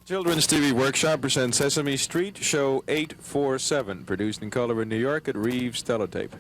Children's TV Workshop presents Sesame Street Show 847, produced in color in New York at Reeves Teletape.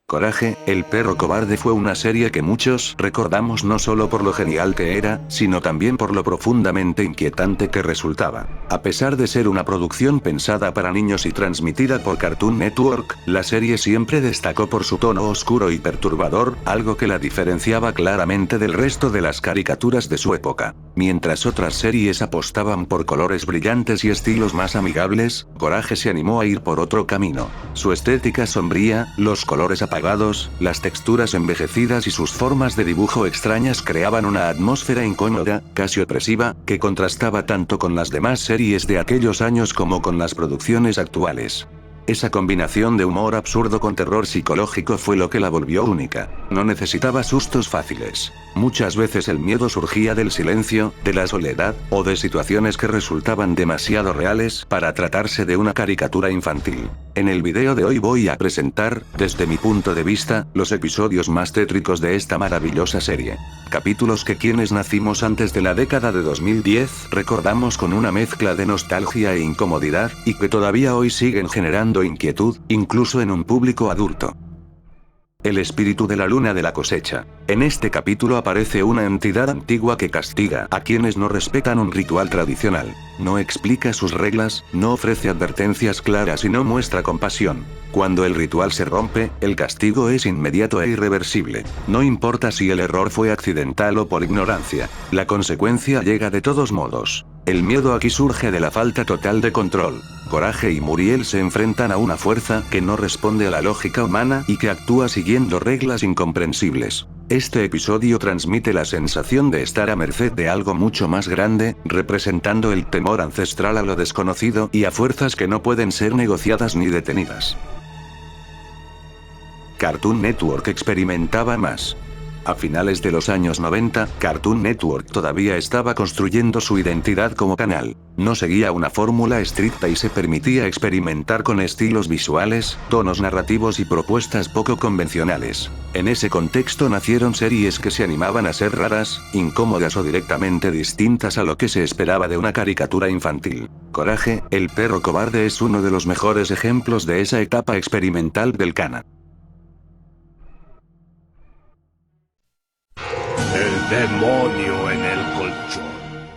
Coraje, el perro cobarde fue una serie que muchos recordamos no solo por lo genial que era, sino también por lo profundamente inquietante que resultaba. A pesar de ser una producción pensada para niños y transmitida por Cartoon Network, la serie siempre destacó por su tono oscuro y perturbador, algo que la diferenciaba claramente del resto de las caricaturas de su época. Mientras otras series apostaban por colores brillantes y estilos más amigables, Coraje se animó a ir por otro camino. Su estética sombría, los colores apagados, las texturas envejecidas y sus formas de dibujo extrañas creaban una atmósfera incómoda, casi opresiva, que contrastaba tanto con las demás series de aquellos años como con las producciones actuales. Esa combinación de humor absurdo con terror psicológico fue lo que la volvió única. No necesitaba sustos fáciles. Muchas veces el miedo surgía del silencio, de la soledad, o de situaciones que resultaban demasiado reales para tratarse de una caricatura infantil. En el video de hoy voy a presentar, desde mi punto de vista, los episodios más tétricos de esta maravillosa serie. Capítulos que quienes nacimos antes de la década de 2010 recordamos con una mezcla de nostalgia e incomodidad, y que todavía hoy siguen generando inquietud, incluso en un público adulto. El espíritu de la luna de la cosecha. En este capítulo aparece una entidad antigua que castiga a quienes no respetan un ritual tradicional. No explica sus reglas, no ofrece advertencias claras y no muestra compasión. Cuando el ritual se rompe, el castigo es inmediato e irreversible. No importa si el error fue accidental o por ignorancia. La consecuencia llega de todos modos. El miedo aquí surge de la falta total de control. Coraje y Muriel se enfrentan a una fuerza que no responde a la lógica humana y que actúa siguiendo reglas incomprensibles. Este episodio transmite la sensación de estar a merced de algo mucho más grande, representando el temor ancestral a lo desconocido y a fuerzas que no pueden ser negociadas ni detenidas. Cartoon Network experimentaba más. A finales de los años 90, Cartoon Network todavía estaba construyendo su identidad como canal. No seguía una fórmula estricta y se permitía experimentar con estilos visuales, tonos narrativos y propuestas poco convencionales. En ese contexto nacieron series que se animaban a ser raras, incómodas o directamente distintas a lo que se esperaba de una caricatura infantil. Coraje, el perro cobarde es uno de los mejores ejemplos de esa etapa experimental del canal. El demonio en el colchón.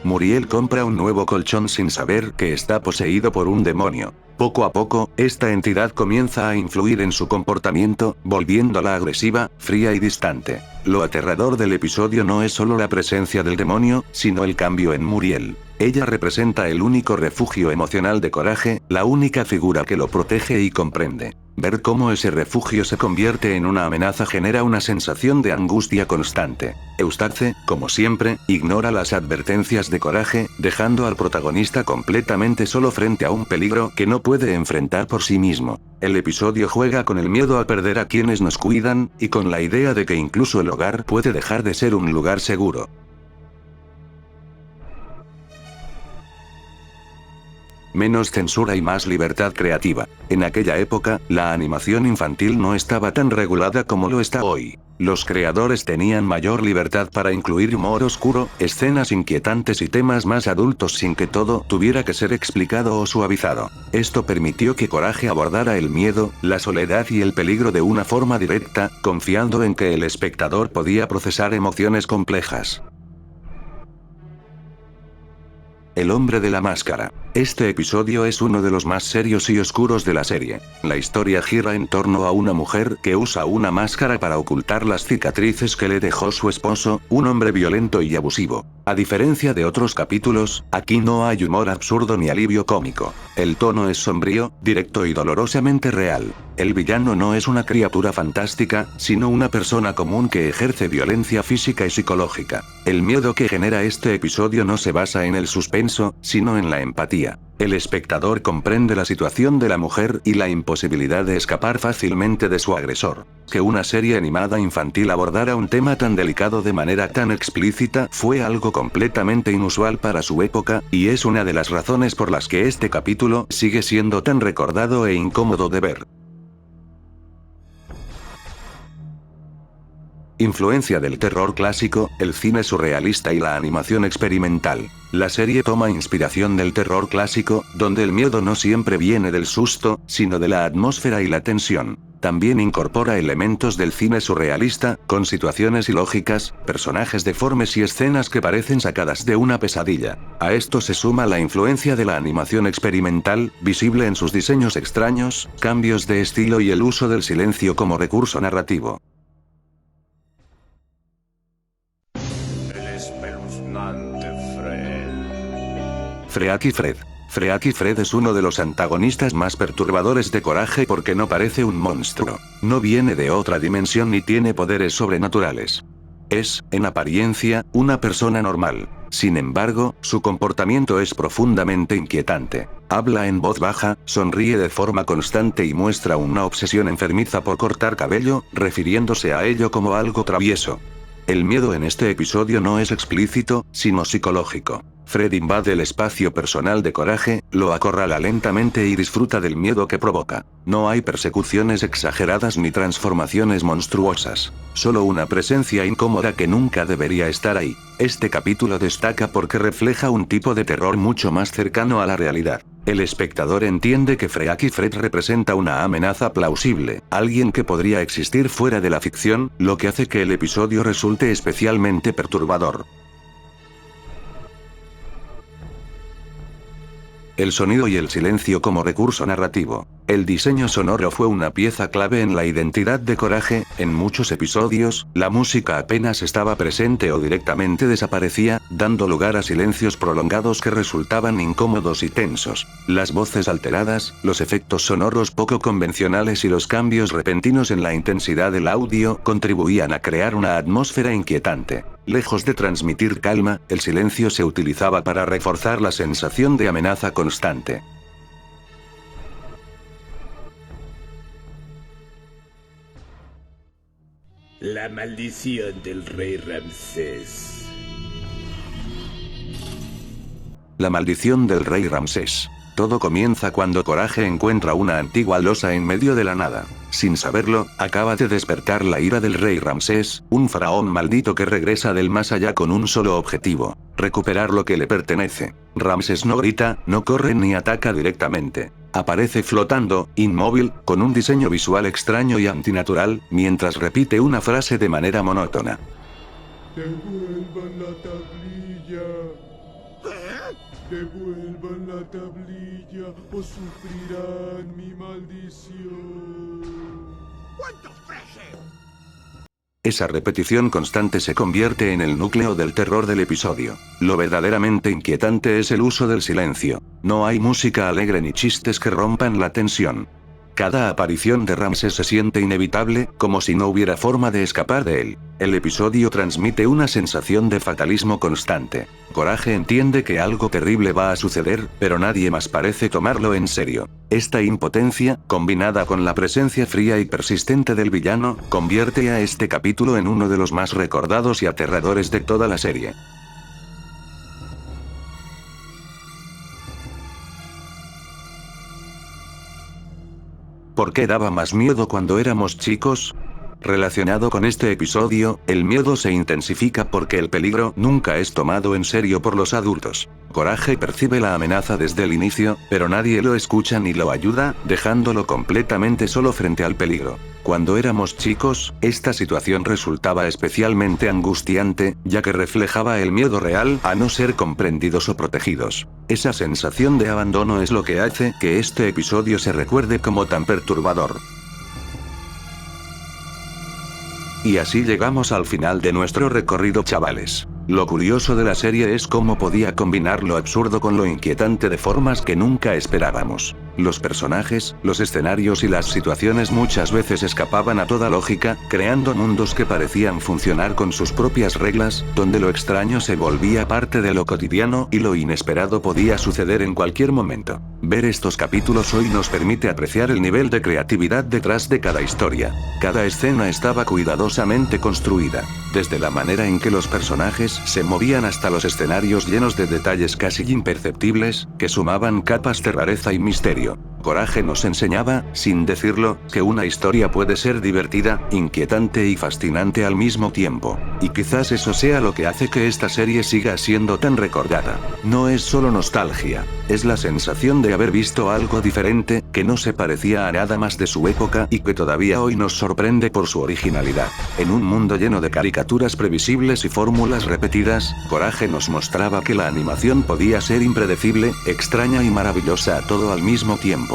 Muriel compra un nuevo colchón sin saber que está poseído por un demonio. Poco a poco, esta entidad comienza a influir en su comportamiento, volviéndola agresiva, fría y distante. Lo aterrador del episodio no es solo la presencia del demonio, sino el cambio en Muriel. Ella representa el único refugio emocional de Coraje, la única figura que lo protege y comprende. Ver cómo ese refugio se convierte en una amenaza genera una sensación de angustia constante. Eustace, como siempre, ignora las advertencias de Coraje, dejando al protagonista completamente solo frente a un peligro que no puede enfrentar por sí mismo. El episodio juega con el miedo a perder a quienes nos cuidan, y con la idea de que incluso el hogar puede dejar de ser un lugar seguro. Menos censura y más libertad creativa. En aquella época, la animación infantil no estaba tan regulada como lo está hoy. Los creadores tenían mayor libertad para incluir humor oscuro, escenas inquietantes y temas más adultos sin que todo tuviera que ser explicado o suavizado. Esto permitió que Coraje abordara el miedo, la soledad y el peligro de una forma directa, confiando en que el espectador podía procesar emociones complejas. El hombre de la máscara. Este episodio es uno de los más serios y oscuros de la serie. La historia gira en torno a una mujer que usa una máscara para ocultar las cicatrices que le dejó su esposo, un hombre violento y abusivo. A diferencia de otros capítulos, aquí no hay humor absurdo ni alivio cómico. El tono es sombrío, directo y dolorosamente real. El villano no es una criatura fantástica, sino una persona común que ejerce violencia física y psicológica. El miedo que genera este episodio no se basa en el suspenso, sino en la empatía. El espectador comprende la situación de la mujer y la imposibilidad de escapar fácilmente de su agresor. Que una serie animada infantil abordara un tema tan delicado de manera tan explícita fue algo completamente inusual para su época, y es una de las razones por las que este capítulo sigue siendo tan recordado e incómodo de ver. Influencia del terror clásico, el cine surrealista y la animación experimental. La serie toma inspiración del terror clásico, donde el miedo no siempre viene del susto, sino de la atmósfera y la tensión. También incorpora elementos del cine surrealista, con situaciones ilógicas, personajes deformes y escenas que parecen sacadas de una pesadilla. A esto se suma la influencia de la animación experimental, visible en sus diseños extraños, cambios de estilo y el uso del silencio como recurso narrativo. Freaky Fred. Freaky Fred es uno de los antagonistas más perturbadores de Coraje porque no parece un monstruo. No viene de otra dimensión ni tiene poderes sobrenaturales. Es, en apariencia, una persona normal. Sin embargo, su comportamiento es profundamente inquietante. Habla en voz baja, sonríe de forma constante y muestra una obsesión enfermiza por cortar cabello, refiriéndose a ello como algo travieso. El miedo en este episodio no es explícito, sino psicológico. Fred invade el espacio personal de Coraje, lo acorrala lentamente y disfruta del miedo que provoca. No hay persecuciones exageradas ni transformaciones monstruosas. Solo una presencia incómoda que nunca debería estar ahí. Este capítulo destaca porque refleja un tipo de terror mucho más cercano a la realidad. El espectador entiende que Freaky Fred representa una amenaza plausible, alguien que podría existir fuera de la ficción, lo que hace que el episodio resulte especialmente perturbador. El sonido y el silencio como recurso narrativo. El diseño sonoro fue una pieza clave en la identidad de Coraje. En muchos episodios, la música apenas estaba presente o directamente desaparecía, dando lugar a silencios prolongados que resultaban incómodos y tensos. Las voces alteradas, los efectos sonoros poco convencionales y los cambios repentinos en la intensidad del audio contribuían a crear una atmósfera inquietante. Lejos de transmitir calma, el silencio se utilizaba para reforzar la sensación de amenaza constante. La maldición del rey Ramsés. La maldición del rey Ramsés. Todo comienza cuando Coraje encuentra una antigua losa en medio de la nada. Sin saberlo, acaba de despertar la ira del rey Ramsés, un faraón maldito que regresa del más allá con un solo objetivo: recuperar lo que le pertenece. Ramsés no grita, no corre ni ataca directamente. Aparece flotando, inmóvil, con un diseño visual extraño y antinatural, mientras repite una frase de manera monótona. Devuelvan la tablilla. Devuelvan la tablilla o sufrirán mi maldición. ¿Cuántos freses? Esa repetición constante se convierte en el núcleo del terror del episodio. Lo verdaderamente inquietante es el uso del silencio. No hay música alegre ni chistes que rompan la tensión. Cada aparición de Ramsés se siente inevitable, como si no hubiera forma de escapar de él. El episodio transmite una sensación de fatalismo constante. Coraje entiende que algo terrible va a suceder, pero nadie más parece tomarlo en serio. Esta impotencia, combinada con la presencia fría y persistente del villano, convierte a este capítulo en uno de los más recordados y aterradores de toda la serie. ¿Por qué daba más miedo cuando éramos chicos? Relacionado con este episodio, el miedo se intensifica porque el peligro nunca es tomado en serio por los adultos. Coraje percibe la amenaza desde el inicio, pero nadie lo escucha ni lo ayuda, dejándolo completamente solo frente al peligro. Cuando éramos chicos, esta situación resultaba especialmente angustiante, ya que reflejaba el miedo real a no ser comprendidos o protegidos. Esa sensación de abandono es lo que hace que este episodio se recuerde como tan perturbador. Y así llegamos al final de nuestro recorrido, chavales. Lo curioso de la serie es cómo podía combinar lo absurdo con lo inquietante de formas que nunca esperábamos. Los personajes, los escenarios y las situaciones muchas veces escapaban a toda lógica, creando mundos que parecían funcionar con sus propias reglas, donde lo extraño se volvía parte de lo cotidiano y lo inesperado podía suceder en cualquier momento. Ver estos capítulos hoy nos permite apreciar el nivel de creatividad detrás de cada historia. Cada escena estaba cuidadosamente construida, desde la manera en que los personajes se movían hasta los escenarios llenos de detalles casi imperceptibles, que sumaban capas de rareza y misterio. Coraje nos enseñaba, sin decirlo, que una historia puede ser divertida, inquietante y fascinante al mismo tiempo. Y quizás eso sea lo que hace que esta serie siga siendo tan recordada. No es solo nostalgia, es la sensación de haber visto algo diferente, que no se parecía a nada más de su época y que todavía hoy nos sorprende por su originalidad. En un mundo lleno de caricaturas previsibles y fórmulas repetidas, Coraje nos mostraba que la animación podía ser impredecible, extraña y maravillosa a todo al mismo tiempo.